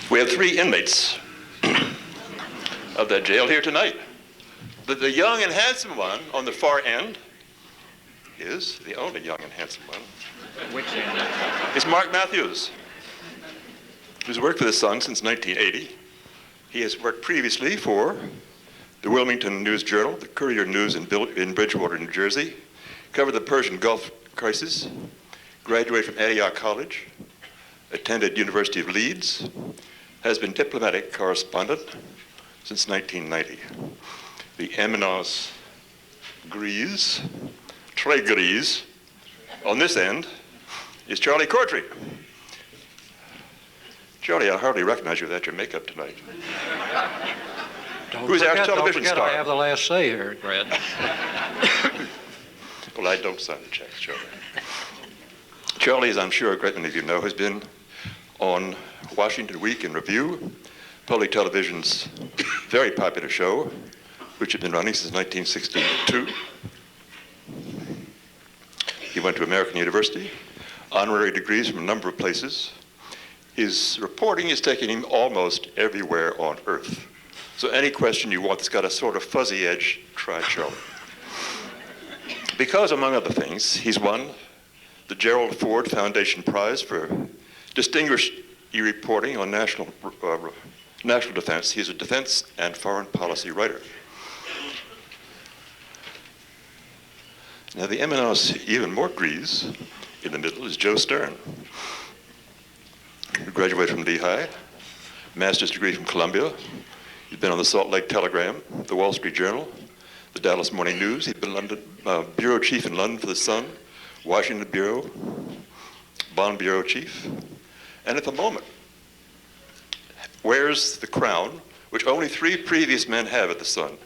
We have 3 inmates of that jail here tonight. The young and handsome one on the far end is the only young and handsome one. Which end? It's Mark Matthews, who's worked for the Sun since 1980. He has worked previously for the Wilmington News Journal, the Courier News in Bridgewater, New Jersey, covered the Persian Gulf crisis, graduated from Antioch College, attended University of Leeds, has been diplomatic correspondent since 1990. The eminence grise, très grise, on this end is Charlie Corddry. Charlie, I hardly recognize you without your makeup tonight. Who's our television star? I have the last say here, Brad. Well, I don't sign the checks, Charlie. Charlie, as I'm sure a great many of you know, has been on Washington Week in Review, public television's very popular show, which had been running since 1962. He went to American University, honorary degrees from a number of places. His reporting is taking him almost everywhere on Earth. So any question you want that's got a sort of fuzzy edge, try Charlie. Because, among other things, he's won the Gerald Ford Foundation Prize for distinguished reporting on national defense. He's a defense and foreign policy writer. Now, the eminence even more grise in the middle is Joe Sterne, who graduated from Lehigh, master's degree from Columbia. He's been on the Salt Lake Telegram, the Wall Street Journal, the Dallas Morning News. He's been London, bureau chief in London for the Sun, Washington Bureau, Bonn Bureau Chief, and at the moment wears the crown, which only 3 previous men have at the Sun.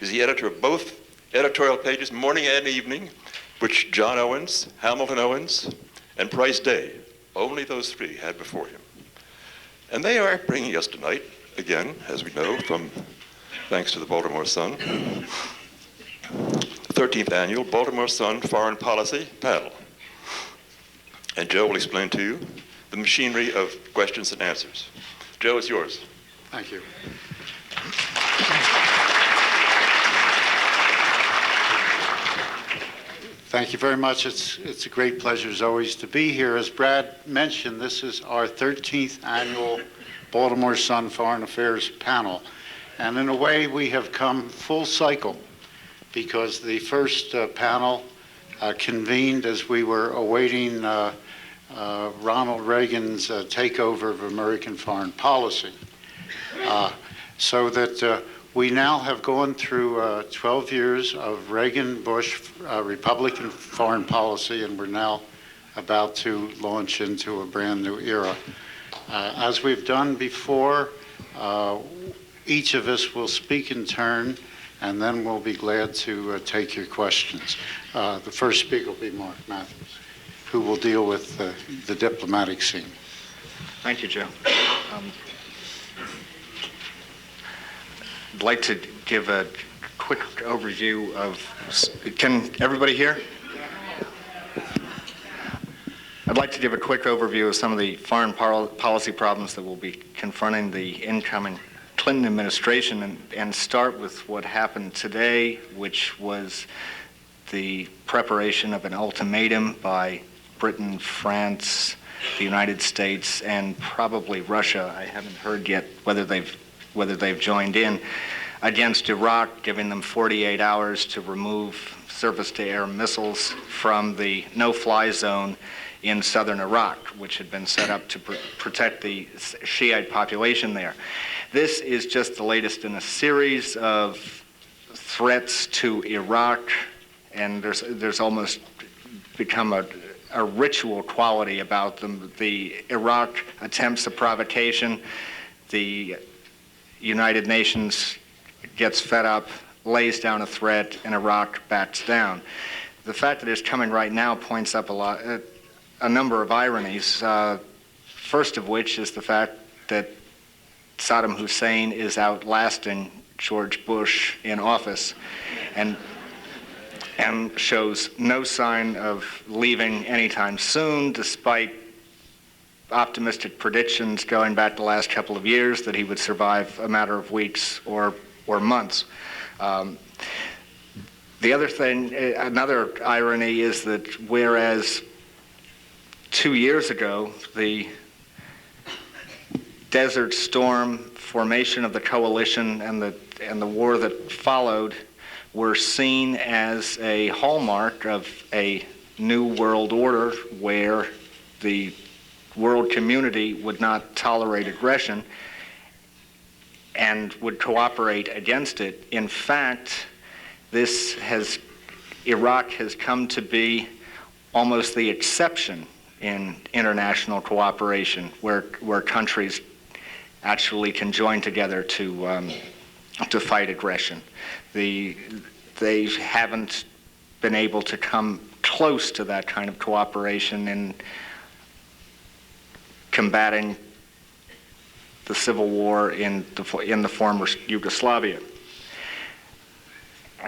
He's the editor of both editorial pages, morning and evening, which John Owens, Hamilton Owens, and Price Day, only those 3 had before him. And they are bringing us tonight, again, as we know, thanks to the Baltimore Sun, the 13th annual Baltimore Sun Foreign Policy Panel. And Joe will explain to you the machinery of questions and answers. Joe, it's yours. Thank you. Thank you very much. It's a great pleasure, as always, to be here. As Brad mentioned, this is our 13th annual Baltimore Sun Foreign Affairs Panel. And in a way, we have come full cycle, because the first panel convened as we were awaiting Ronald Reagan's takeover of American foreign policy. So that we now have gone through 12 years of Reagan-Bush Republican foreign policy, and we're now about to launch into a brand new era. As we've done before, each of us will speak in turn, and then we'll be glad to take your questions. The first speaker will be Mark Matthews, who will deal with the diplomatic scene. Thank you, Joe. I'd like to give a quick overview of, can everybody hear? I'd like to give a quick overview of some of the foreign policy problems that will be confronting the incoming Clinton administration, and start with what happened today, which was the preparation of an ultimatum by Britain, France, the United States, and probably Russia. I haven't heard yet whether they've joined in, against Iraq, giving them 48 hours to remove surface-to-air missiles from the no-fly zone in southern Iraq, which had been set up to protect the Shiite population there. This is just the latest in a series of threats to Iraq, and there's almost become a ritual quality about them. The Iraq attempts of provocation, the United Nations gets fed up, lays down a threat, and Iraq backs down. The fact that it's coming right now points up a number of ironies, first of which is the fact that Saddam Hussein is outlasting George Bush in office and shows no sign of leaving anytime soon, despite optimistic predictions going back the last couple of years that he would survive a matter of weeks or months. The other thing, another irony is that whereas 2 years ago, the Desert Storm formation of the coalition and the war that followed were seen as a hallmark of a new world order where the world community would not tolerate aggression and would cooperate against it. In fact, Iraq has come to be almost the exception in international cooperation, where countries actually can join together to fight aggression. They haven't been able to come close to that kind of cooperation in combating the civil war in the former Yugoslavia.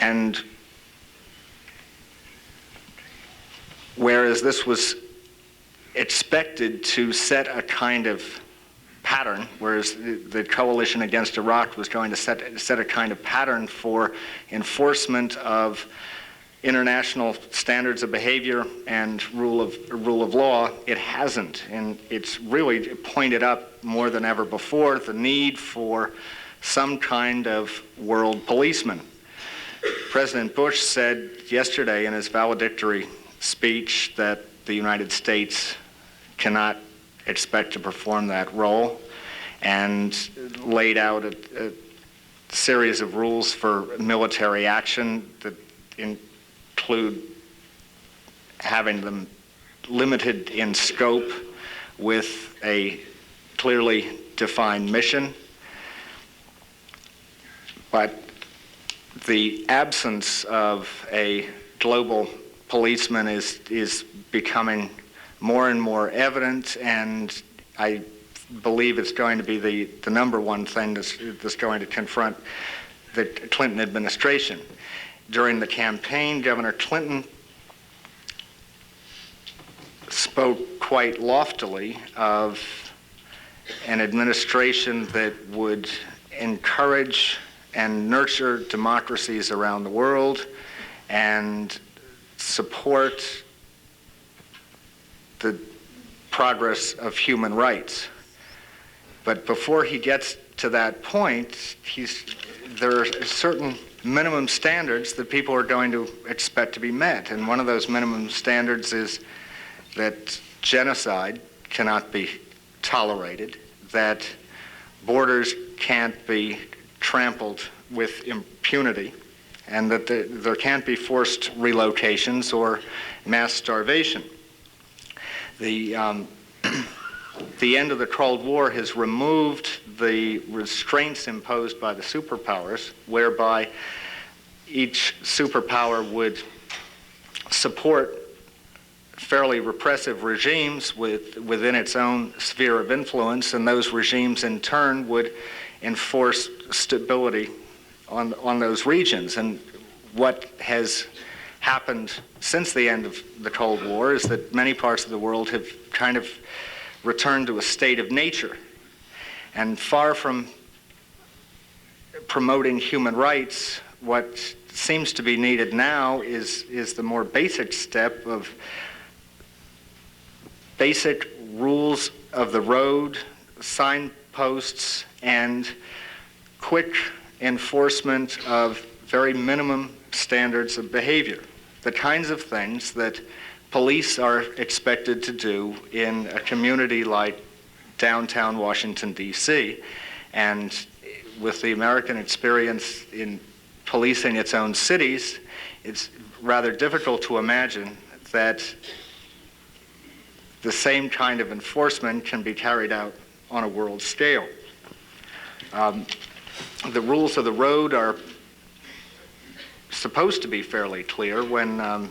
And whereas this was expected to set a kind of pattern, whereas the coalition against Iraq was going to set a kind of pattern for enforcement of international standards of behavior and rule of law, it hasn't. And it's really pointed up more than ever before the need for some kind of world policeman. President Bush said yesterday in his valedictory speech that the United States cannot expect to perform that role, and laid out a series of rules for military action that include having them limited in scope with a clearly defined mission. But the absence of a global policeman is becoming more and more evident, and I believe it's going to be the number one thing that's going to confront the Clinton administration. During the campaign, Governor Clinton spoke quite loftily of an administration that would encourage and nurture democracies around the world and support the progress of human rights. But before he gets to that point, there are certain minimum standards that people are going to expect to be met. And one of those minimum standards is that genocide cannot be tolerated, that borders can't be trampled with impunity, and that there can't be forced relocations or mass starvation. The end of the Cold War has removed the restraints imposed by the superpowers, whereby each superpower would support fairly repressive regimes within its own sphere of influence, and those regimes in turn would enforce stability on those regions. And what has happened since the end of the Cold War is that many parts of the world have kind of returned to a state of nature. And far from promoting human rights, what seems to be needed now is the more basic step of basic rules of the road, signposts, and quick enforcement of very minimum standards of behavior. The kinds of things that police are expected to do in a community like downtown Washington, D.C. And with the American experience in policing its own cities, it's rather difficult to imagine that the same kind of enforcement can be carried out on a world scale. The rules of the road are supposed to be fairly clear. When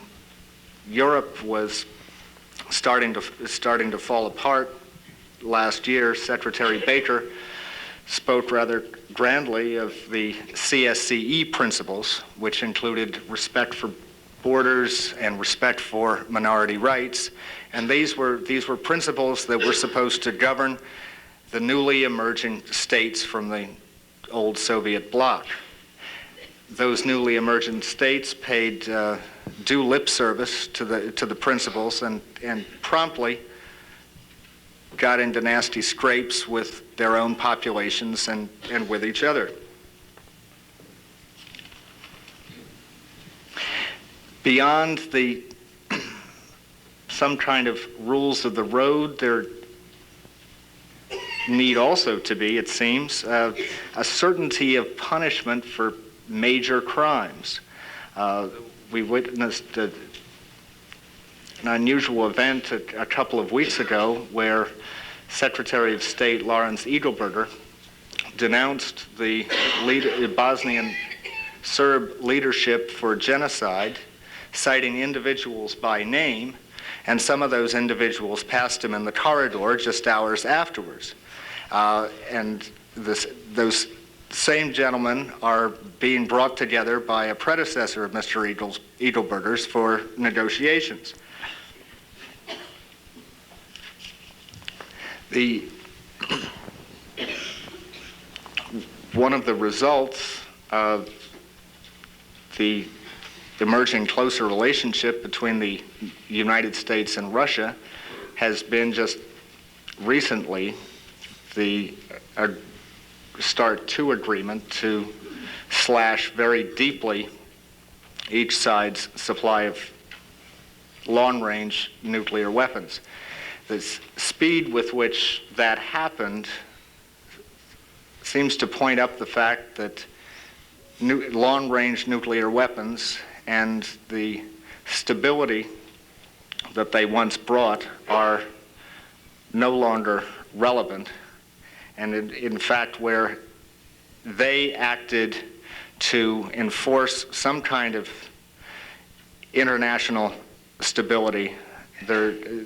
Europe was starting to fall apart last year, Secretary Baker spoke rather grandly of the CSCE principles, which included respect for borders and respect for minority rights. And these were principles that were supposed to govern the newly emerging states from the old Soviet bloc. Those newly emerging states paid due lip service to the principles and promptly got into nasty scrapes with their own populations and with each other. Beyond some kind of rules of the road, there need also to be, it seems, a certainty of punishment for major crimes. We witnessed an unusual event a couple of weeks ago where Secretary of State Lawrence Eagleburger denounced the Bosnian Serb leadership for genocide, citing individuals by name, and some of those individuals passed him in the corridor just hours afterwards. And those same gentlemen are being brought together by a predecessor of Mr. Eagleburger's for negotiations. One of the results of the emerging closer relationship between the United States and Russia has been just recently the START II agreement to slash very deeply each side's supply of long-range nuclear weapons. The speed with which that happened seems to point up the fact that long-range nuclear weapons and the stability that they once brought are no longer relevant. And in fact, where they acted to enforce some kind of international stability, they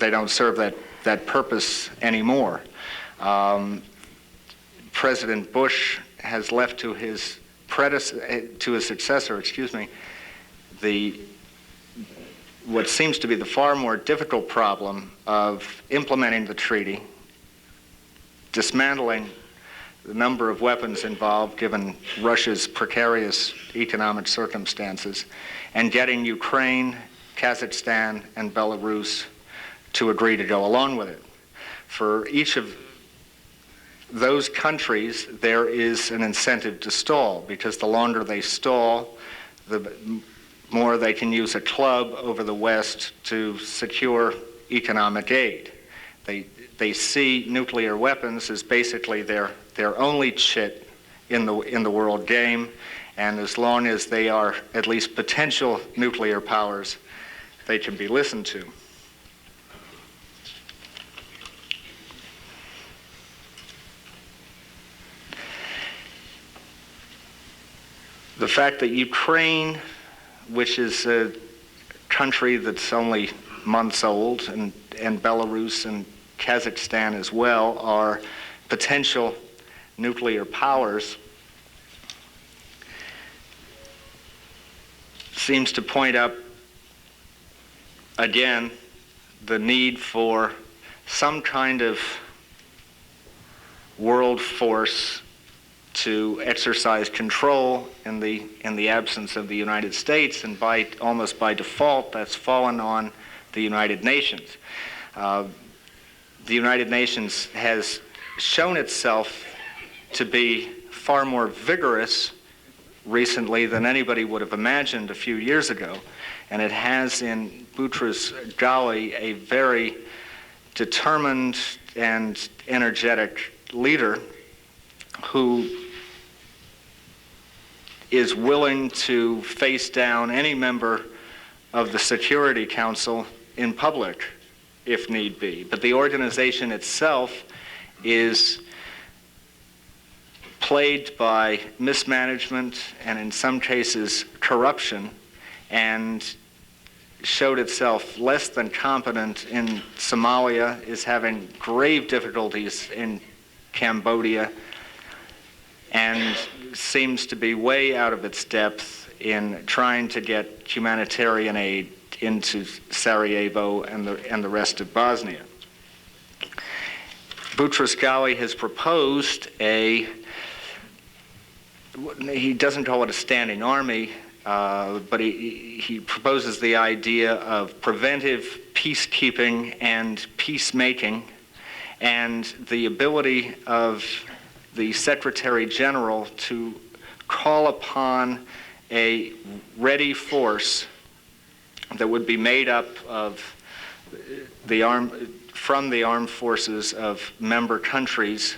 don't serve that purpose anymore. President Bush has left to his successor, what seems to be the far more difficult problem of implementing the treaty, dismantling the number of weapons involved given Russia's precarious economic circumstances, and getting Ukraine, Kazakhstan, and Belarus to agree to go along with it. For each of those countries, there is an incentive to stall, because the longer they stall, the more they can use a club over the West to secure economic aid. They see nuclear weapons as basically their only chit in the world game, and as long as they are at least potential nuclear powers, they can be listened to. The fact that Ukraine, which is a country that's only months old, and Belarus and Kazakhstan as well, are potential nuclear powers, seems to point up, again, the need for some kind of world force to exercise control in the absence of the United States, and almost by default, that's fallen on the United Nations. The United Nations has shown itself to be far more vigorous recently than anybody would have imagined a few years ago, and it has in Boutros Ghali a very determined and energetic leader who is willing to face down any member of the Security Council in public if need be. But the organization itself is plagued by mismanagement and in some cases corruption, and showed itself less than competent in Somalia, is having grave difficulties in Cambodia, and seems to be way out of its depth in trying to get humanitarian aid into Sarajevo and the rest of Bosnia. Boutros-Ghali has proposed he doesn't call it a standing army, but he proposes the idea of preventive peacekeeping and peacemaking, and the ability of the Secretary General to call upon a ready force that would be made up of from the armed forces of member countries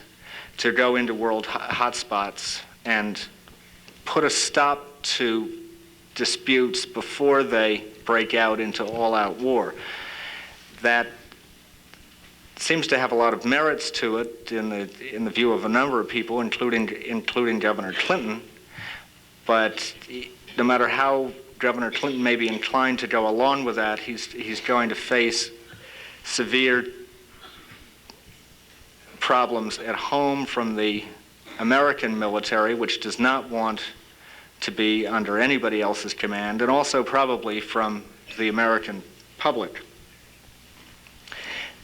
to go into world hotspots and put a stop to disputes before they break out into all-out war. That seems to have a lot of merits to it in the view of a number of people, including Governor Clinton. But no matter how Governor Clinton may be inclined to go along with that, he's going to face severe problems at home from the American military, which does not want to be under anybody else's command, and also probably from the American public.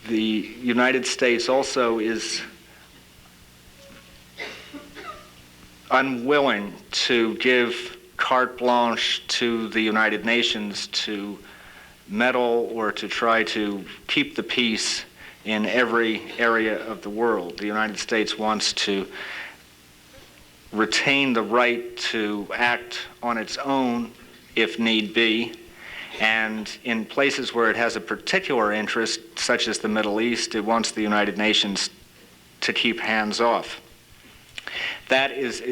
The United States also is unwilling to give carte blanche to the United Nations to meddle or to try to keep the peace in every area of the world. The United States wants to retain the right to act on its own if need be, and in places where it has a particular interest, such as the Middle East, it wants the United Nations to keep hands off. That is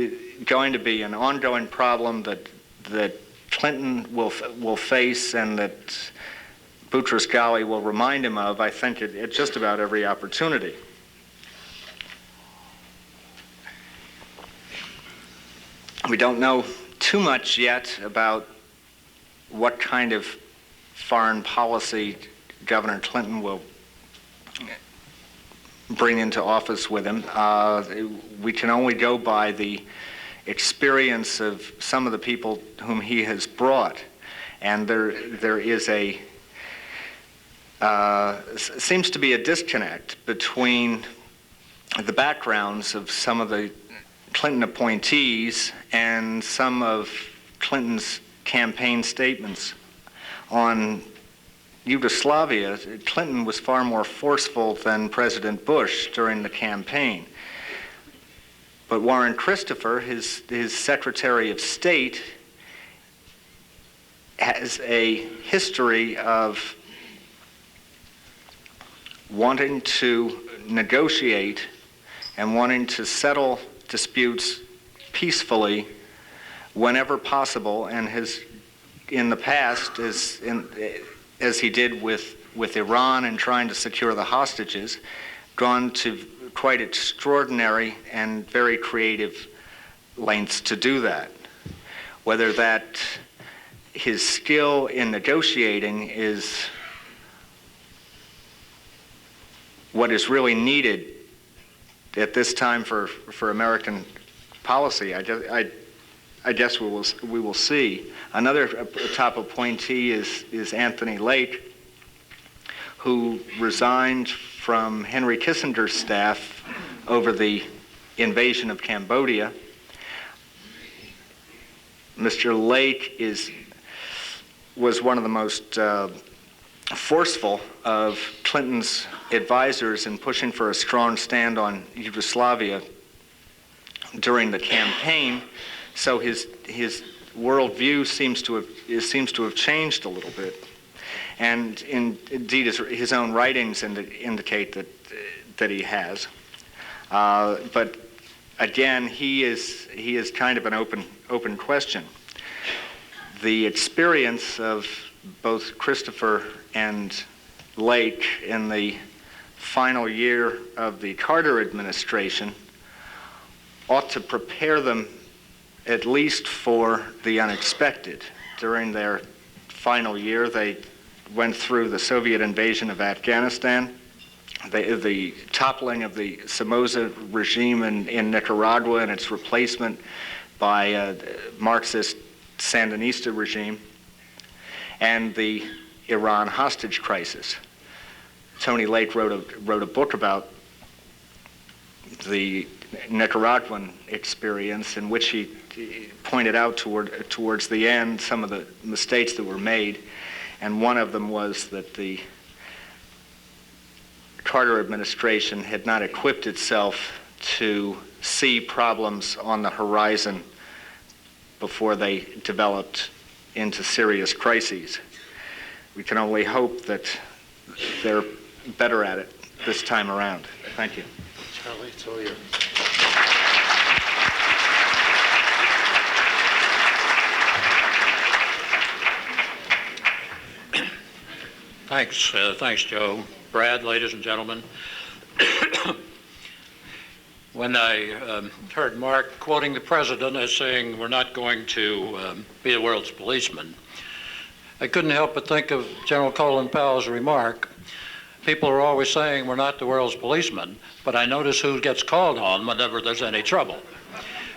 going to be an ongoing problem that Clinton will face, and that Boutros-Ghali will remind him of, I think, at just about every opportunity. We don't know too much yet about what kind of foreign policy Governor Clinton will bring into office with him. We can only go by the experience of some of the people whom he has brought, and there is seems to be a disconnect between the backgrounds of some of the Clinton appointees and some of Clinton's campaign statements. On Yugoslavia, Clinton was far more forceful than President Bush during the campaign. But Warren Christopher, his Secretary of State, has a history of wanting to negotiate and wanting to settle disputes peacefully whenever possible, and has, in the past, as he did with Iran and trying to secure the hostages, gone to quite extraordinary and very creative lengths to do that. Whether that his skill in negotiating is what is really needed at this time for American policy, I guess we will see. Another top appointee is Anthony Lake, who resigned from Henry Kissinger's staff over the invasion of Cambodia. Mr. Lake was one of the most forceful of Clinton's advisors in pushing for a strong stand on Yugoslavia during the campaign. So his worldview seems to have changed a little bit, and indeed his own writings indicate that he has. But again, he is kind of an open question. The experience of both Christopher and Lake in the final year of the Carter administration ought to prepare them at least for the unexpected. During their final year, they went through the Soviet invasion of Afghanistan, the toppling of the Somoza regime in Nicaragua and its replacement by Marxist Sandinista regime, and the Iran hostage crisis. Tony Lake wrote a book about the Nicaraguan experience, in which he pointed out towards the end some of the mistakes that were made, and one of them was that the Carter administration had not equipped itself to see problems on the horizon before they developed into serious crises. We can only hope that they're better at it this time around. Thank you. Charlie, it's all yours. Thanks, Joe. Brad, ladies and gentlemen. When I heard Mark quoting the president as saying we're not going to be the world's policeman, I couldn't help but think of General Colin Powell's remark. People are always saying we're not the world's policeman, but I notice who gets called on whenever there's any trouble.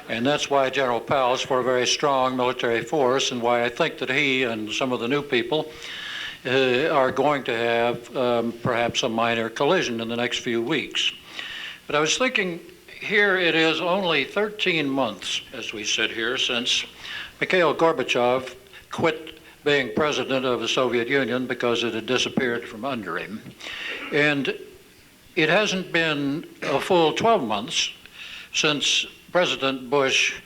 And that's why General Powell's for a very strong military force, and why I think that he and some of the new people are going to have perhaps a minor collision in the next few weeks. But I was thinking, here it is only 13 months, as we sit here, since Mikhail Gorbachev quit being president of the Soviet Union because it had disappeared from under him. And it hasn't been a full 12 months since President Bush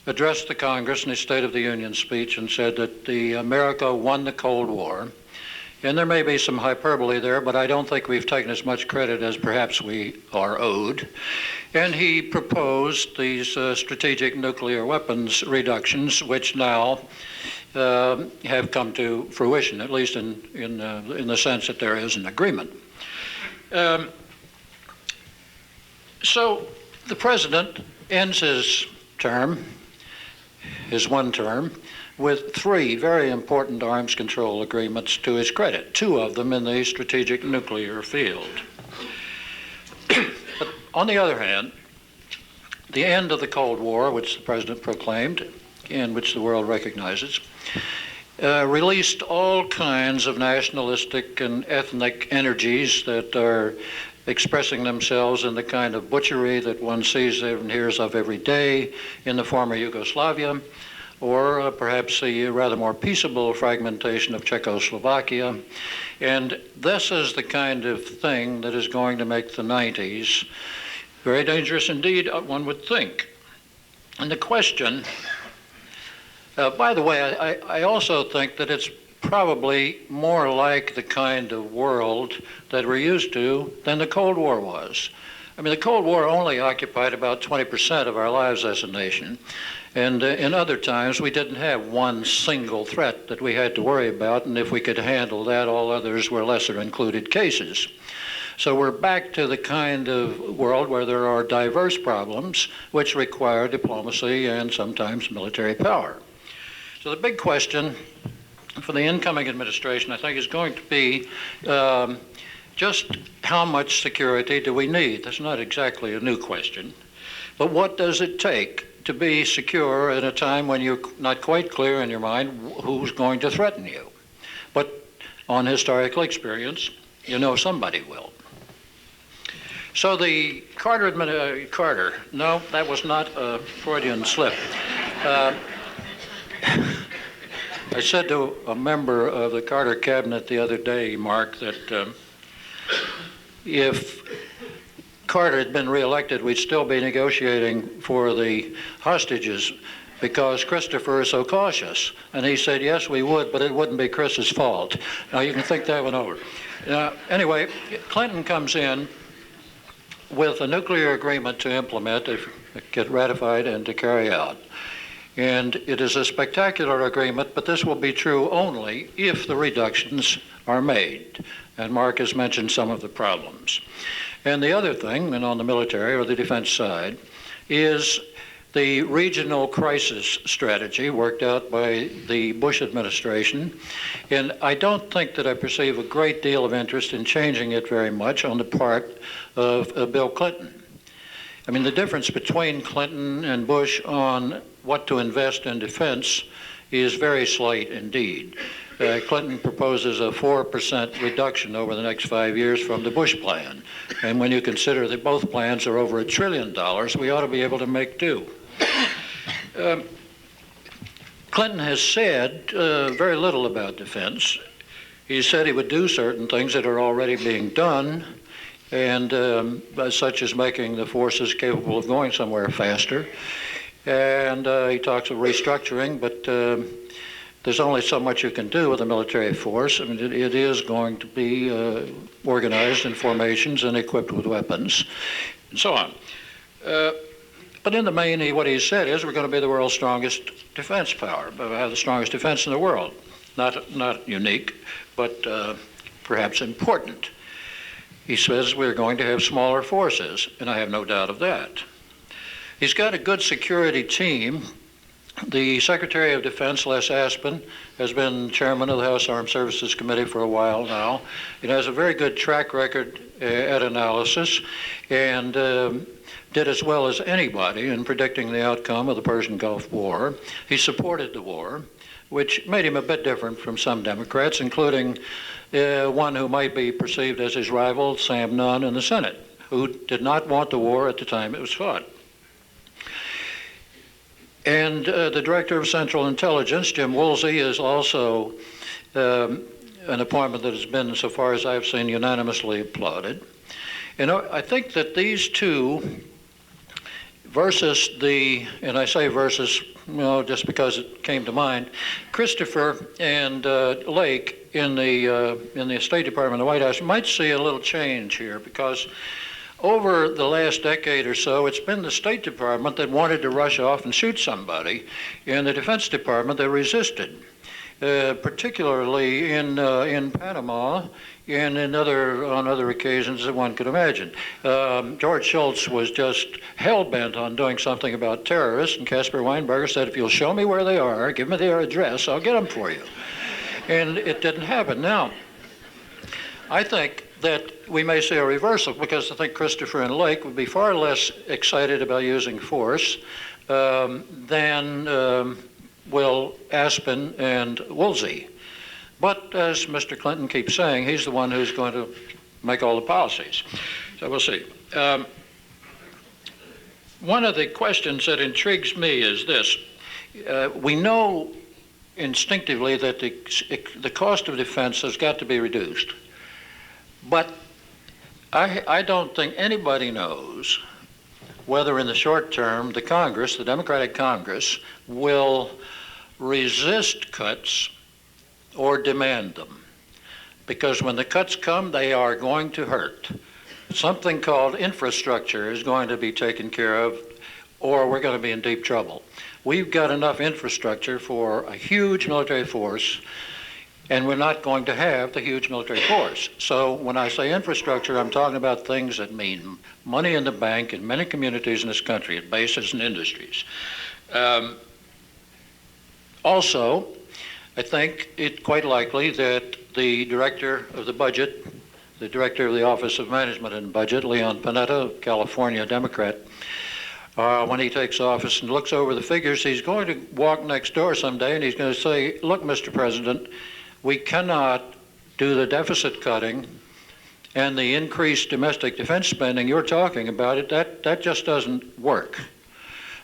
addressed the Congress in his State of the Union speech and said that America won the Cold War. And there may be some hyperbole there, but I don't think we've taken as much credit as perhaps we are owed. And he proposed these strategic nuclear weapons reductions, which now have come to fruition, at least in the sense that there is an agreement. So the president ends his term, his one term, with 3 very important arms control agreements to his credit, 2 of them in the strategic nuclear field. But on the other hand, the end of the Cold War, which the president proclaimed, and which the world recognizes, released all kinds of nationalistic and ethnic energies that are expressing themselves in the kind of butchery that one sees and hears of every day in the former Yugoslavia, or perhaps the rather more peaceable fragmentation of Czechoslovakia. And this is the kind of thing that is going to make the 90s very dangerous indeed, one would think. And the question, by the way, I also think that it's probably more like the kind of world that we're used to than the Cold War was. I mean, the Cold War only occupied about 20% of our lives as a nation. And in other times, we didn't have one single threat that we had to worry about, and if we could handle that, all others were lesser included cases. So we're back to the kind of world where there are diverse problems which require diplomacy and sometimes military power. So the big question for the incoming administration, I think, is going to be just how much security do we need? That's not exactly a new question, but what does it take to be secure at a time when you're not quite clear in your mind who's going to threaten you? But on historical experience, you know somebody will. So the Carter, no, that was not a Freudian slip. I said to a member of the Carter cabinet the other day, Mark, that if Carter had been reelected, we'd still be negotiating for the hostages because Christopher is so cautious. And he said, yes, we would, but it wouldn't be Chris's fault. Now, you can think that one over. Anyway, Clinton comes in with a nuclear agreement to implement, if it get ratified, and to carry out. And it is a spectacular agreement, but this will be true only if the reductions are made. And Mark has mentioned some of the problems. And the other thing, and on the military or the defense side, is the regional crisis strategy worked out by the Bush administration. And I don't think that I perceive a great deal of interest in changing it very much on the part of Bill Clinton. I mean, the difference between Clinton and Bush on what to invest in defense is very slight indeed. Clinton proposes a 4% reduction over the next 5 years from the Bush plan. And when you consider that both plans are over $1 trillion, we ought to be able to make do. Clinton has said very little about defense. He said he would do certain things that are already being done, and such as making the forces capable of going somewhere faster. And he talks of restructuring, but there's only so much you can do with a military force. I mean, it is going to be organized in formations and equipped with weapons, and so on. But in the main, what he said is we're going to be the world's strongest defense power, have the strongest defense in the world. Not unique, but perhaps important. He says we're going to have smaller forces, and I have no doubt of that. He's got a good security team. The Secretary of Defense, Les Aspin, has been chairman of the House Armed Services Committee for a while now. He has a very good track record at analysis, and did as well as anybody in predicting the outcome of the Persian Gulf War. He supported the war, which made him a bit different from some Democrats, including one who might be perceived as his rival, Sam Nunn, in the Senate, who did not want the war at the time it was fought. And the Director of Central Intelligence, Jim Woolsey, is also an appointment that has been, so far as I've seen, unanimously applauded. And I think that these two versus and I say versus, just because it came to mind, Christopher and Lake in the State Department, the White House, might see a little change here, because over the last decade or so, it's been the State Department that wanted to rush off and shoot somebody, and the Defense Department that resisted, particularly in Panama and on other occasions that one could imagine. George Shultz was just hell-bent on doing something about terrorists, and Caspar Weinberger said, if you'll show me where they are, give me their address, I'll get them for you. And it didn't happen. Now, I think that we may see a reversal, because I think Christopher and Lake would be far less excited about using force than will Aspin and Woolsey. But as Mr. Clinton keeps saying, he's the one who's going to make all the policies. So we'll see. One of the questions that intrigues me is this. We know instinctively that the cost of defense has got to be reduced. But I don't think anybody knows whether in the short term the Congress, the Democratic Congress, will resist cuts or demand them. Because when the cuts come, they are going to hurt. Something called infrastructure is going to be taken care of, or we're going to be in deep trouble. We've got enough infrastructure for a huge military force, and we're not going to have the huge military force. So when I say infrastructure, I'm talking about things that mean money in the bank in many communities in this country, at bases and industries. Also, I think it's quite likely that the director of the budget, the director of the Office of Management and Budget, Leon Panetta, California Democrat, when he takes office and looks over the figures, he's going to walk next door someday and he's going to say, look, Mr. President, we cannot do the deficit cutting and the increased domestic defense spending you're talking about. That just doesn't work.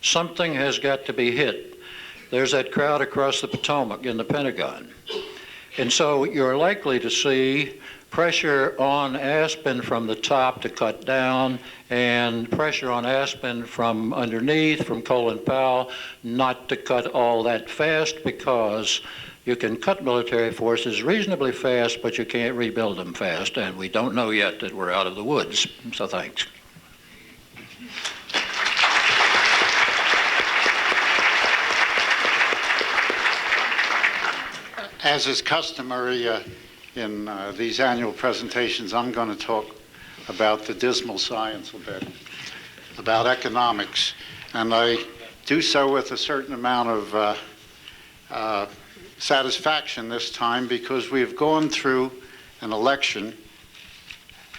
Something has got to be hit. There's that crowd across the Potomac in the Pentagon. And so you're likely to see pressure on Aspin from the top to cut down, and pressure on Aspin from underneath, from Colin Powell, not to cut all that fast, because you can cut military forces reasonably fast, but you can't rebuild them fast, and we don't know yet that we're out of the woods. So thanks. As is customary in these annual presentations, I'm going to talk about the dismal science a bit, about economics. And I do so with a certain amount of satisfaction this time, because we've gone through an election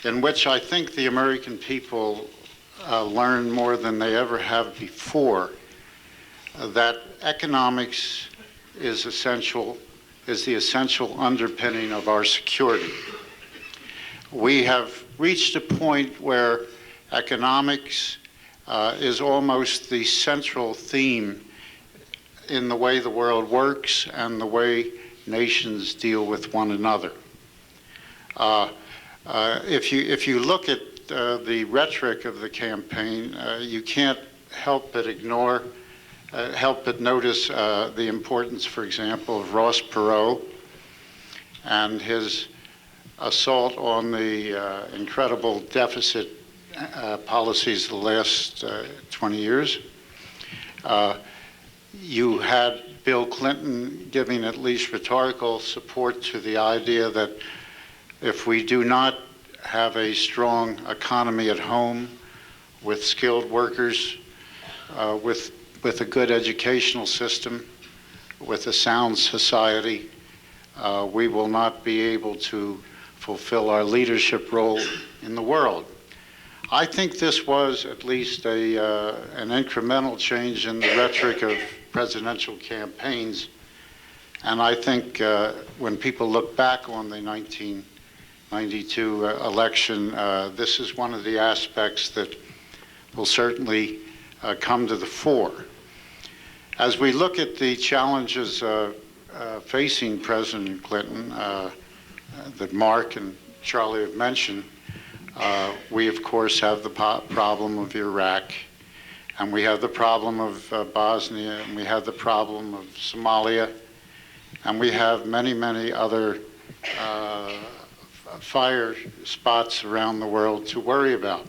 in which I think the American people learn more than they ever have before that economics is the essential underpinning of our security. We have reached a point where economics is almost the central theme in the way the world works and the way nations deal with one another. If you look at the rhetoric of the campaign, you can't help but notice the importance, for example, of Ross Perot and his assault on the incredible deficit policies of the last 20 years. You had Bill Clinton giving at least rhetorical support to the idea that if we do not have a strong economy at home with skilled workers, with a good educational system, with a sound society, we will not be able to fulfill our leadership role in the world. I think this was at least an incremental change in the rhetoric of presidential campaigns, and I think when people look back on the 1992 election, this is one of the aspects that will certainly come to the fore. As we look at the challenges facing President Clinton that Mark and Charlie have mentioned, we of course have the problem of Iraq, and we have the problem of Bosnia, and we have the problem of Somalia, and we have many, many other fire spots around the world to worry about.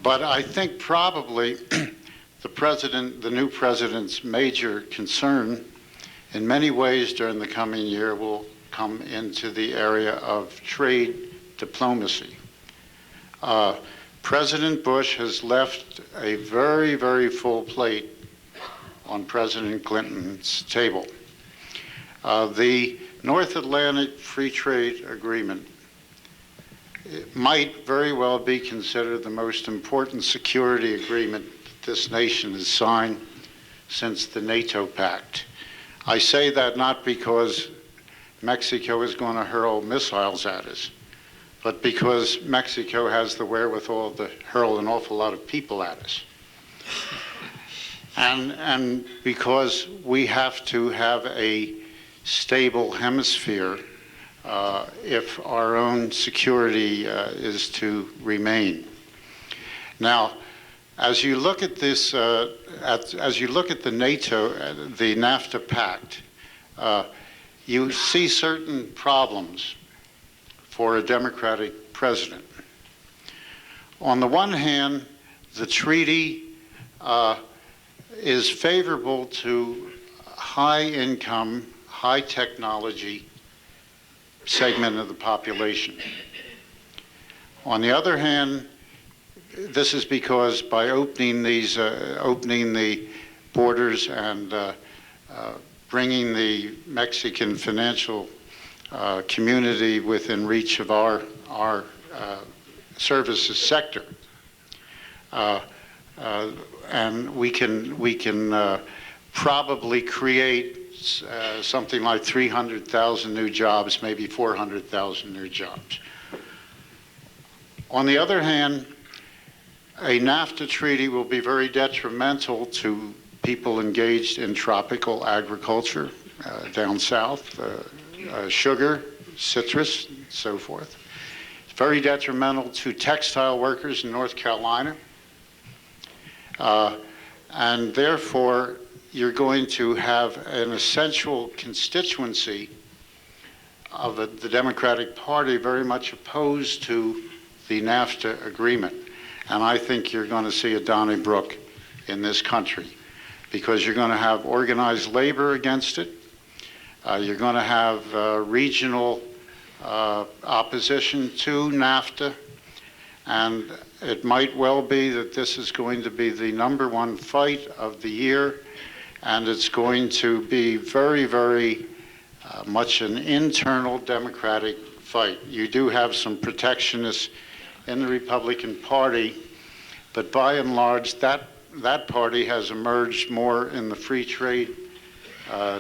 But I think probably the new president's major concern in many ways during the coming year will come into the area of trade diplomacy. President Bush has left a very, very full plate on President Clinton's table. The North Atlantic Free Trade Agreement might very well be considered the most important security agreement that this nation has signed since the NATO Pact. I say that not because Mexico is going to hurl missiles at us, but because Mexico has the wherewithal to hurl an awful lot of people at us. And because we have to have a stable hemisphere if our own security is to remain. Now, as you look at this, as you look at the NATO, the NAFTA Pact, you see certain problems for a Democratic president. On the one hand, the treaty is favorable to high-income, high-technology segment of the population. On the other hand, this is because by opening the borders and bringing the Mexican financial community within reach of our services sector, and we can probably create something like 300,000 new jobs, maybe 400,000 new jobs. On the other hand, a NAFTA treaty will be very detrimental to people engaged in tropical agriculture down south, sugar, citrus, and so forth. It's very detrimental to textile workers in North Carolina. And therefore, you're going to have an essential constituency of the Democratic Party very much opposed to the NAFTA agreement. And I think you're going to see a Donnybrook in this country, because you're going to have organized labor against it. You're going to have regional opposition to NAFTA. And it might well be that this is going to be the #1 fight of the year. And it's going to be very, very much an internal Democratic fight. You do have some protectionists in the Republican Party But by and large, that party has emerged more in the free trade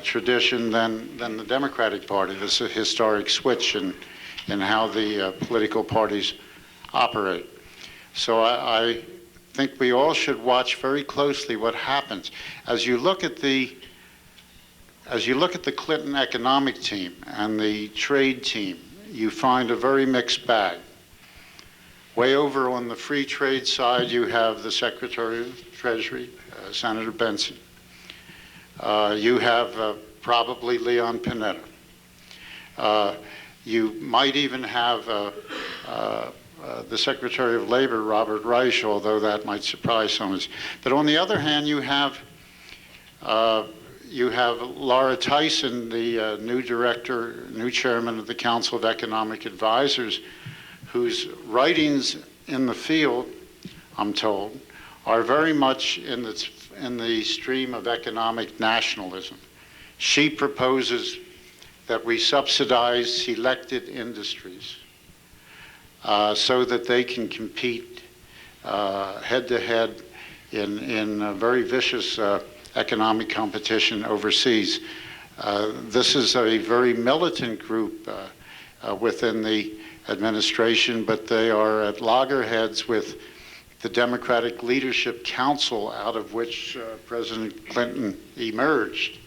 tradition than the Democratic Party. This is a historic switch in how the political parties operate. So I think we all should watch very closely what happens. As you look at the Clinton economic team and the trade team, you find a very mixed bag. Way over on the free trade side, you have the Secretary of Treasury, Senator Benson. You have probably Leon Panetta. You might even have the Secretary of Labor, Robert Reich, although that might surprise some of us. But on the other hand, you have Laura Tyson, the new chairman of the Council of Economic Advisors, whose writings in the field, I'm told, are very much in the stream of economic nationalism. She proposes that we subsidize selected industries so that they can compete head-to-head in a very vicious economic competition overseas. This is a very militant group within the administration, but they are at loggerheads with the Democratic Leadership Council, out of which President Clinton emerged.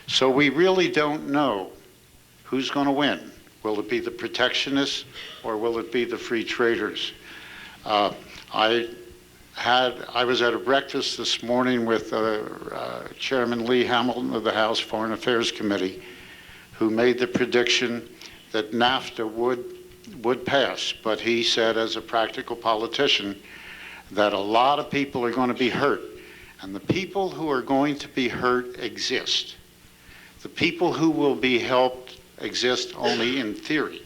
So we really don't know who's going to win. Will it be the protectionists or will it be the free traders? I was at a breakfast this morning with Chairman Lee Hamilton of the House Foreign Affairs Committee, who made the prediction that NAFTA would pass, but he said, as a practical politician, that a lot of people are going to be hurt. And the people who are going to be hurt exist. The people who will be helped exist only in theory.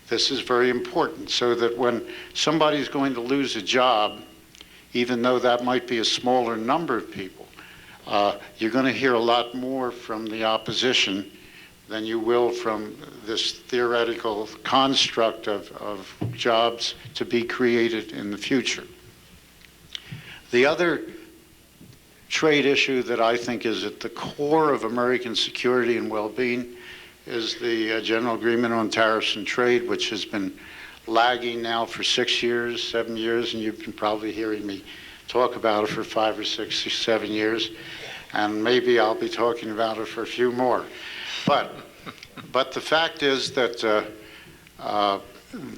This is very important, so that when somebody's going to lose a job, even though that might be a smaller number of people, you're going to hear a lot more from the opposition than you will from this theoretical construct of jobs to be created in the future. The other trade issue that I think is at the core of American security and well-being is the General Agreement on Tariffs and Trade, which has been lagging now for 6 years, 7 years, and you've been probably hearing me talk about it for 5 or 6 or 7 years, and maybe I'll be talking about it for a few more. But the fact is that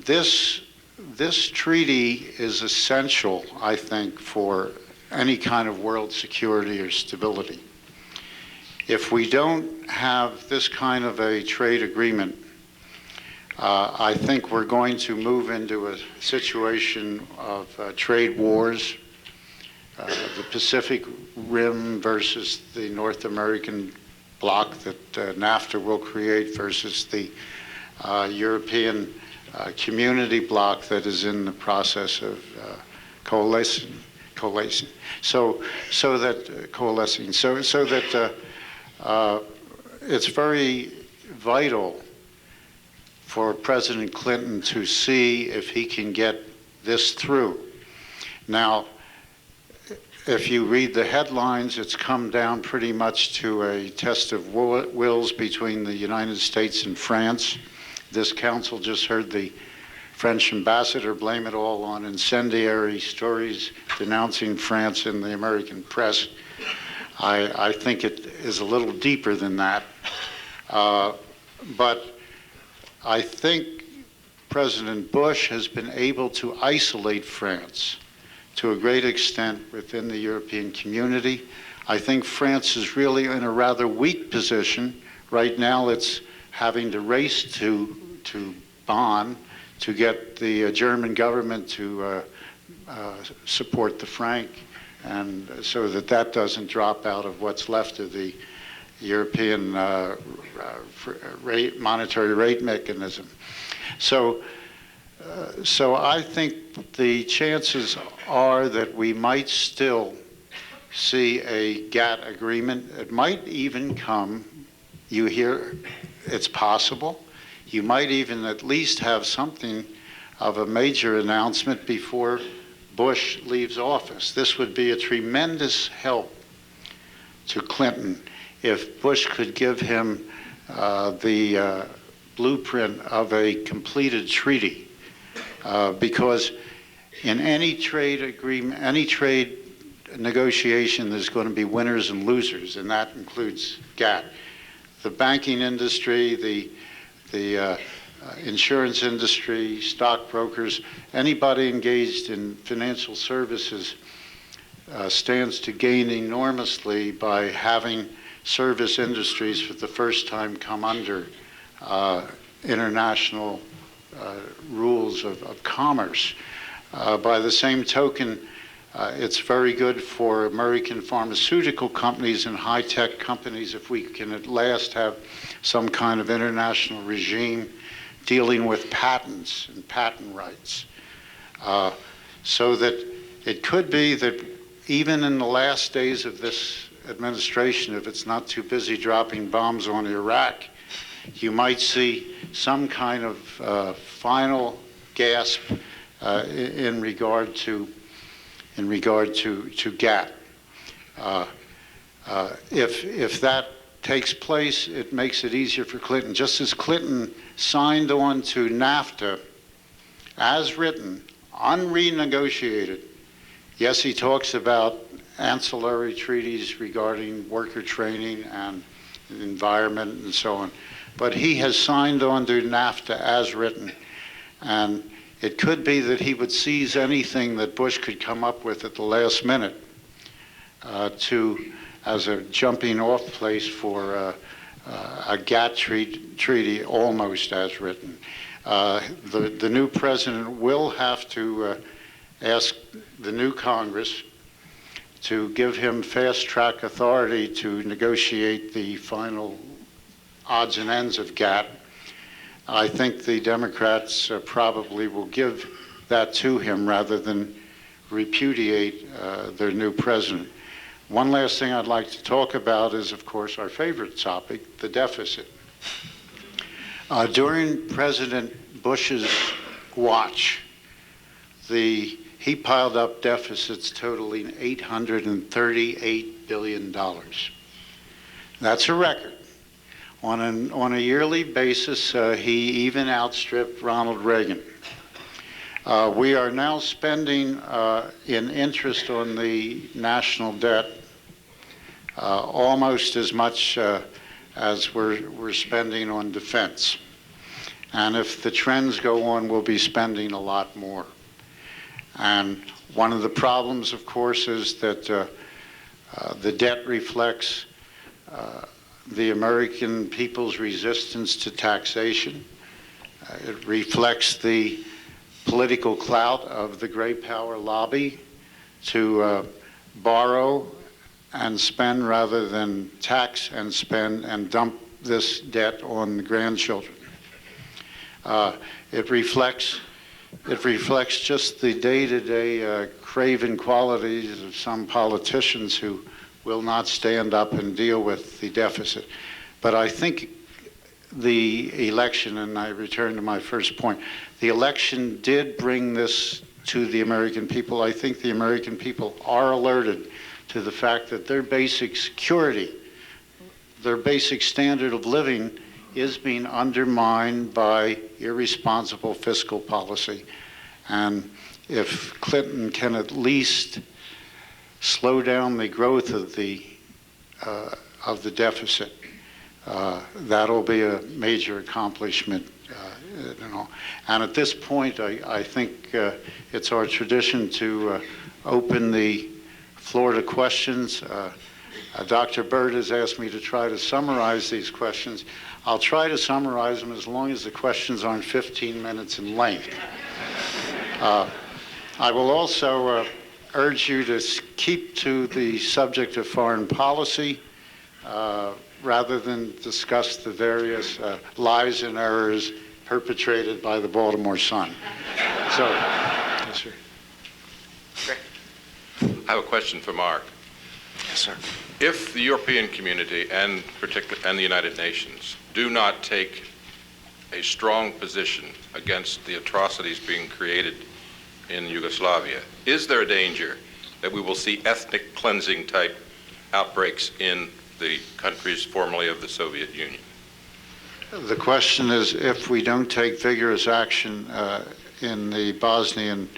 this treaty is essential, I think, for any kind of world security or stability. If we don't have this kind of a trade agreement, I think we're going to move into a situation of trade wars, the Pacific Rim versus the North American bloc that NAFTA will create versus the European community bloc that is in the process of coalescing. So that it's very vital for President Clinton to see if he can get this through. Now, if you read the headlines, it's come down pretty much to a test of wills between the United States and France. This council just heard the French ambassador blame it all on incendiary stories denouncing France in the American press. I think it is a little deeper than that. But I think President Bush has been able to isolate France to a great extent within the European community. I think France is really in a rather weak position. Right now it's having to race to Bonn to get the German government to support the franc, and so that doesn't drop out of what's left of the European monetary rate mechanism. So I think the chances are that we might still see a GATT agreement. It might even come, you hear it's possible, you might even at least have something of a major announcement before Bush leaves office. This would be a tremendous help to Clinton if Bush could give him the blueprint of a completed treaty, because in any trade agreement, any trade negotiation, there's going to be winners and losers, and that includes GATT. The banking industry, the insurance industry, stockbrokers, anybody engaged in financial services stands to gain enormously by having service industries for the first time come under international rules of commerce. By the same token, it's very good for American pharmaceutical companies and high-tech companies if we can at last have some kind of international regime dealing with patents and patent rights. So that it could be that even in the last days of this administration, if it's not too busy dropping bombs on Iraq, you might see some kind of final gasp in regard to GATT. If that takes place, it makes it easier for Clinton. Just as Clinton signed on to NAFTA as written, unrenegotiated. Yes, he talks about ancillary treaties regarding worker training and the environment and so on, but he has signed on to NAFTA as written, and it could be that he would seize anything that Bush could come up with at the last minute as a jumping off place for a GATT treaty almost as written. The new president will have to ask the new Congress to give him fast-track authority to negotiate the final odds and ends of GATT. I think the Democrats probably will give that to him rather than repudiate their new president. One last thing I'd like to talk about is, of course, our favorite topic, the deficit. During President Bush's watch, he piled up deficits totaling $838 billion. That's a record. On a yearly basis, he even outstripped Ronald Reagan. We are now spending in interest on the national debt almost as much as we're spending on defense. And if the trends go on, we'll be spending a lot more. And one of the problems, of course, is that the debt reflects the American people's resistance to taxation. It reflects the political clout of the great power lobby to borrow and spend rather than tax and spend and dump this debt on the grandchildren. It reflects just the day-to-day craven qualities of some politicians who will not stand up and deal with the deficit. But I think the election, and I return to my first point, the election did bring this to the American people. I think the American people are alerted to the fact that their basic security, their basic standard of living is being undermined by irresponsible fiscal policy. And if Clinton can at least slow down the growth of the deficit, that'll be a major accomplishment. And at this point, I think it's our tradition to open the floor to questions. Dr. Bird has asked me to try to summarize these questions. I'll try to summarize them as long as the questions aren't 15 minutes in length. I will also urge you to keep to the subject of foreign policy rather than discuss the various lies and errors perpetrated by the Baltimore Sun. So, yes, sir. I have a question for Mark. Yes, sir. If the European community and the United Nations do not take a strong position against the atrocities being created in Yugoslavia, is there a danger that we will see ethnic cleansing type outbreaks in the countries formerly of the Soviet Union? The question is, if we don't take vigorous action in the Bosnian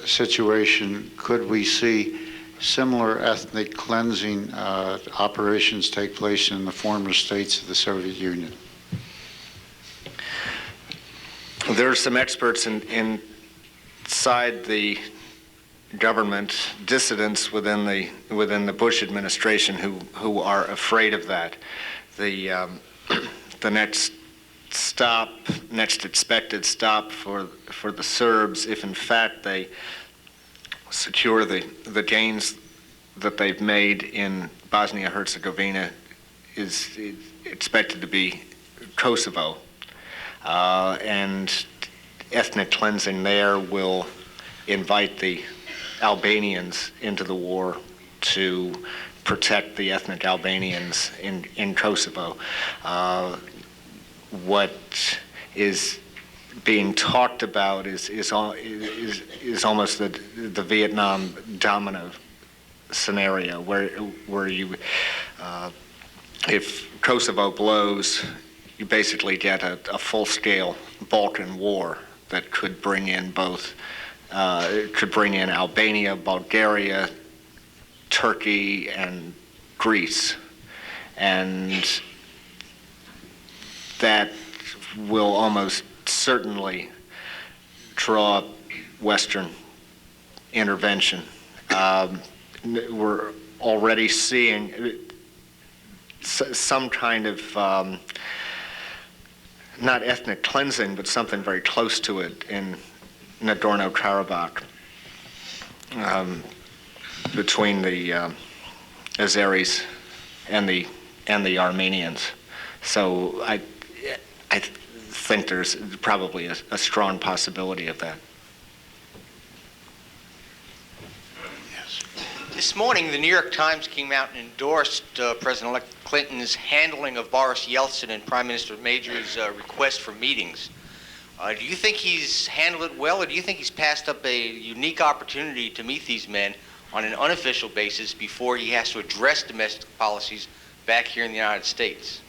situation, could we see similar ethnic cleansing operations take place in the former states of the Soviet Union? There are some experts inside the government, dissidents within the Bush administration, who are afraid of that. The next expected stop for the Serbs, if in fact they secure the gains that they've made in Bosnia-Herzegovina, is expected to be Kosovo. And ethnic cleansing there will invite the Albanians into the war to protect the ethnic Albanians in Kosovo. What is being talked about is almost the Vietnam domino scenario, where you, if Kosovo blows, you basically get a full-scale Balkan war that could bring in Albania, Bulgaria, Turkey, and Greece, and that will almost certainly draw Western intervention. We're already seeing some kind of not ethnic cleansing, but something very close to it in Nagorno-Karabakh, between the Azeris and the Armenians. So I think there's probably a strong possibility of that. This morning, the New York Times came out and endorsed President-elect Clinton's handling of Boris Yeltsin and Prime Minister Major's request for meetings. Do you think he's handled it well, or do you think he's passed up a unique opportunity to meet these men on an unofficial basis before he has to address domestic policies back here in the United States?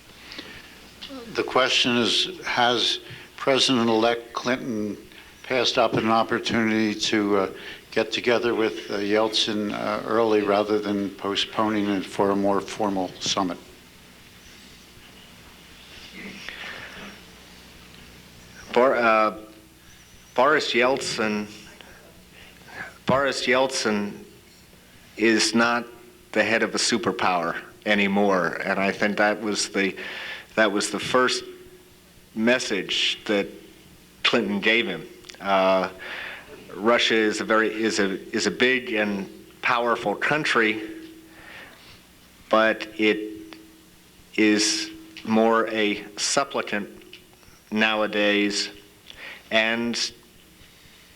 The question is, has President-elect Clinton passed up an opportunity to get together with Yeltsin early rather than postponing it for a more formal summit? Boris Yeltsin is not the head of a superpower anymore, and I think that was the first message that Clinton gave him. Russia is a big and powerful country, but it is more a supplicant nowadays, and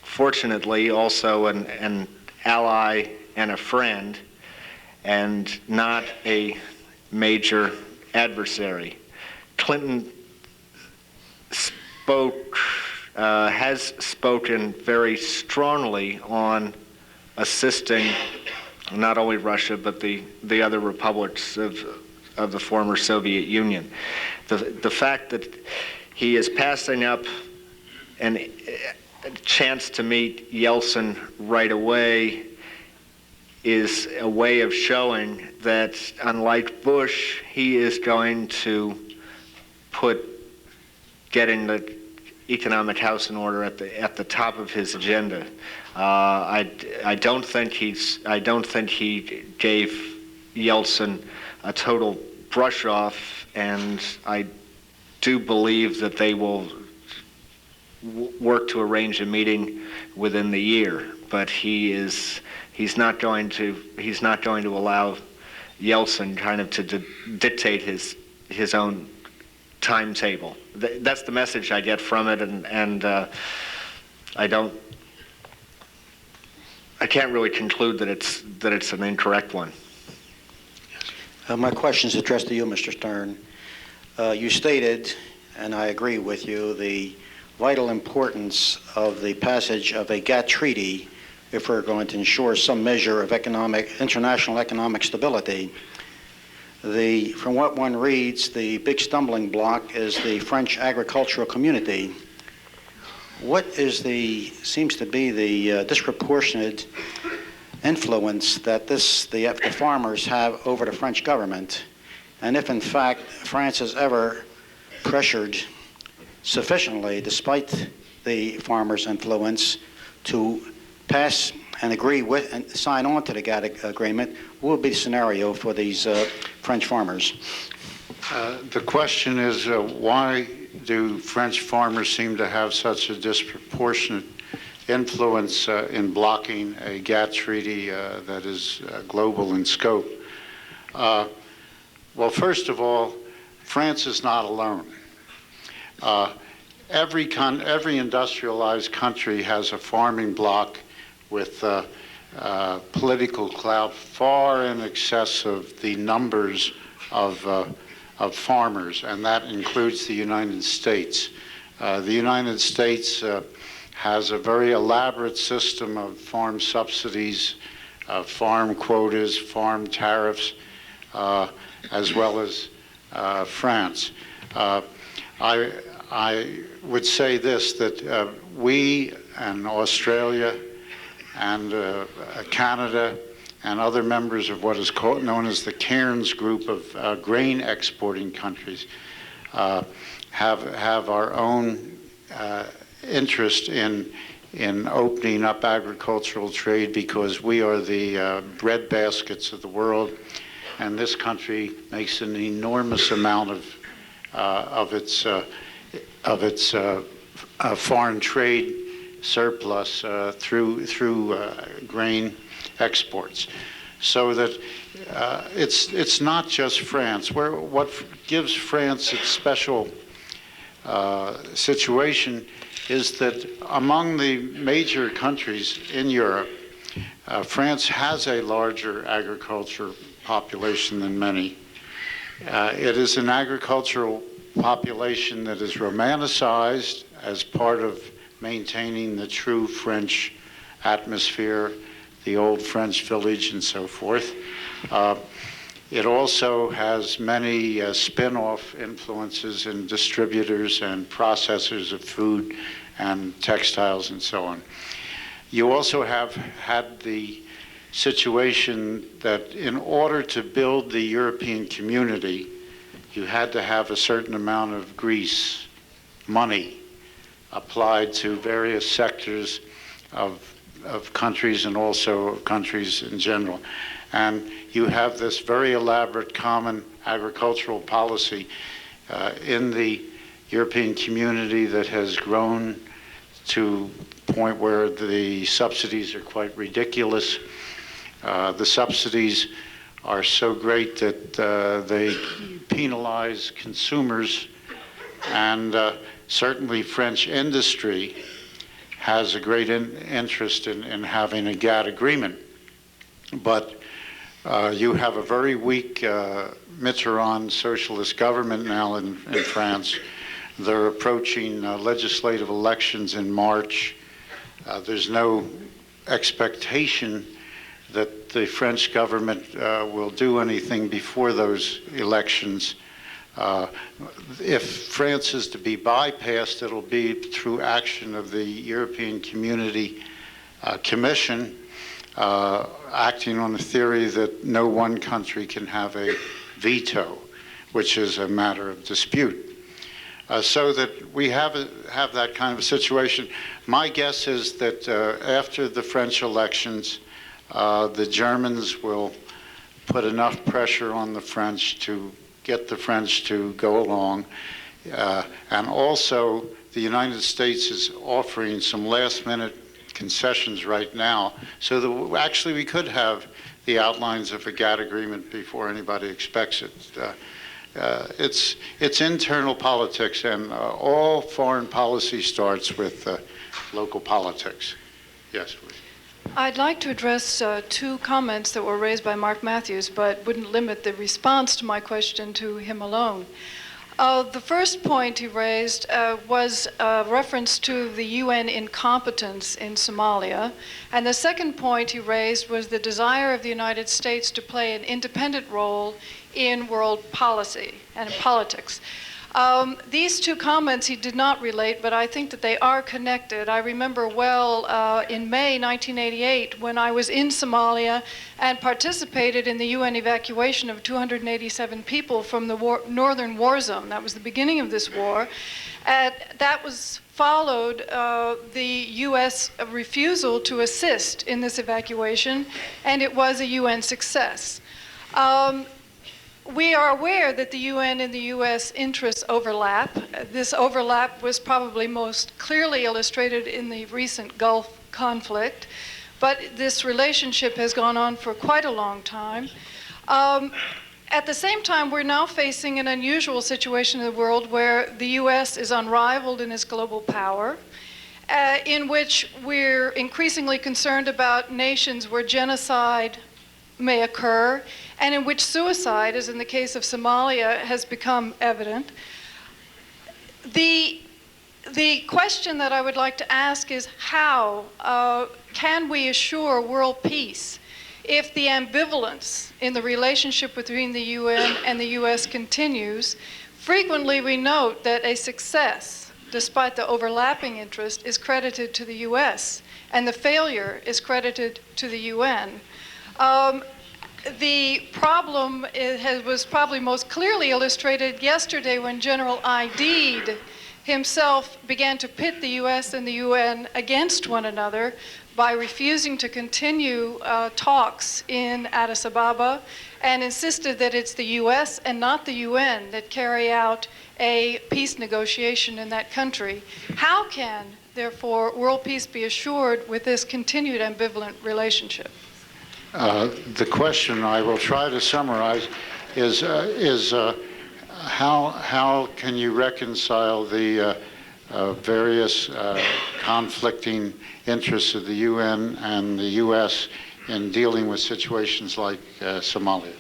fortunately also an ally and a friend, and not a major adversary. Clinton has spoken very strongly on assisting not only Russia but the other republics of the former Soviet Union. The fact that he is passing up a chance to meet Yeltsin right away is a way of showing that, unlike Bush, he is going to put getting the economic house in order at the top of his agenda. I don't think he gave Yeltsin a total brush off, and I do believe that they will work to arrange a meeting within the year. But he's not going to allow Yeltsin kind of to dictate his own timetable. That's the message I get from it, and I can't really conclude that it's an incorrect one. My question is addressed to you, Mr. Sterne. You stated, and I agree with you, the vital importance of the passage of a GATT treaty if we're going to ensure some measure of international economic stability. From what one reads, the big stumbling block is the French agricultural community. What seems to be the disproportionate influence that the farmers have over the French government? And if in fact France has ever pressured sufficiently, despite the farmers' influence, to pass and agree with and sign on to the GATT agreement, what would be the scenario for these French farmers? The question is, why do French farmers seem to have such a disproportionate influence in blocking a GATT treaty that is global in scope? Well, first of all, France is not alone. Every industrialized country has a farming bloc with political clout far in excess of the numbers of farmers, and that includes the United States. The United States has a very elaborate system of farm subsidies, farm quotas, farm tariffs, as well as France. I would say this, that we and Australia and Canada and other members of what is known as the Cairns group of grain exporting countries have our own interest in opening up agricultural trade, because we are the bread baskets of the world, and this country makes an enormous amount of its foreign trade surplus through grain exports. So that it's not just France. What gives France its special situation is that among the major countries in Europe, France has a larger agriculture population than many. It is an agricultural population that is romanticized as part of maintaining the true French atmosphere, the old French village and so forth. It also has many spin-off influences in distributors and processors of food and textiles and so on. You also have had the situation that in order to build the European community, you had to have a certain amount of grease, money, applied to various sectors of countries and also countries in general. And you have this very elaborate common agricultural policy in the European community that has grown to a point where the subsidies are quite ridiculous. The subsidies are so great that they penalize consumers, and certainly French industry has a great interest in having a GATT agreement. But you have a very weak Mitterrand socialist government now in France. They're approaching legislative elections in March. There's no expectation that the French government will do anything before those elections. If France is to be bypassed, it'll be through action of the European Community Commission, acting on the theory that no one country can have a veto, which is a matter of dispute. So that we have that kind of a situation. My guess is that after the French elections, the Germans will put enough pressure on the French to get the French to go along. And also, the United States is offering some last-minute concessions right now, so that actually we could have the outlines of a GATT agreement before anybody expects it. It's internal politics, and all foreign policy starts with local politics. Yes, please. I'd like to address two comments that were raised by Mark Matthews, but wouldn't limit the response to my question to him alone. The first point he raised was a reference to the UN incompetence in Somalia. And the second point he raised was the desire of the United States to play an independent role in world policy and in politics. These two comments he did not relate, but I think that they are connected. I remember well in May 1988 when I was in Somalia and participated in the UN evacuation of 287 people from the northern war zone. That was the beginning of this war. That was followed the U.S. refusal to assist in this evacuation, and it was a UN success. We are aware that the UN and the U.S. interests overlap. This overlap was probably most clearly illustrated in the recent Gulf conflict, but this relationship has gone on for quite a long time. At the same time, we're now facing an unusual situation in the world where the U.S. is unrivaled in its global power, in which we're increasingly concerned about nations where genocide may occur, and in which suicide, as in the case of Somalia, has become evident. The question that I would like to ask is how can we assure world peace if the ambivalence in the relationship between the UN and the US continues? Frequently we note that a success, despite the overlapping interest, is credited to the US, and the failure is credited to the UN. The problem was probably most clearly illustrated yesterday when General Aidid himself began to pit the U.S. and the UN against one another by refusing to continue talks in Addis Ababa and insisted that it's the U.S. and not the UN that carry out a peace negotiation in that country. How can, therefore, world peace be assured with this continued ambivalent relationship? The question I will try to summarize is how can you reconcile the various conflicting interests of the UN and the U.S. in dealing with situations like Somalia?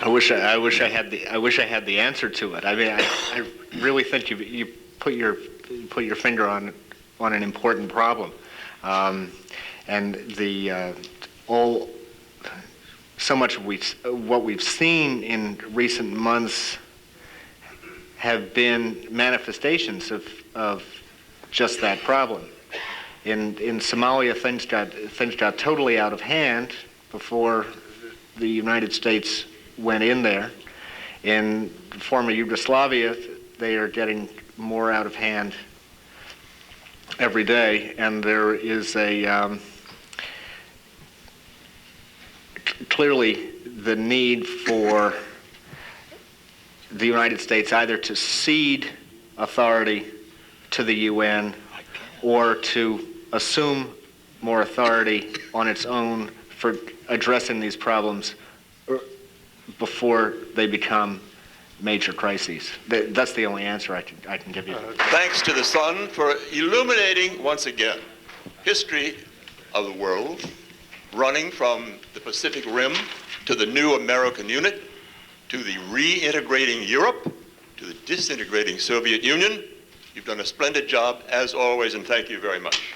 I wish I had the answer to it. I mean, I really think you put your finger on an important problem, and so much of what we've seen in recent months have been manifestations of just that problem. In Somalia, things got totally out of hand before the United States went in there. In former Yugoslavia, they are getting more out of hand every day, and there is clearly the need for the United States either to cede authority to the UN or to assume more authority on its own for addressing these problems before they become major crises. That's the only answer I can give you. Thanks to the sun for illuminating once again history of the world, running from the Pacific Rim to the new American unit, to the reintegrating Europe, to the disintegrating Soviet Union. You've done a splendid job, as always, and thank you very much.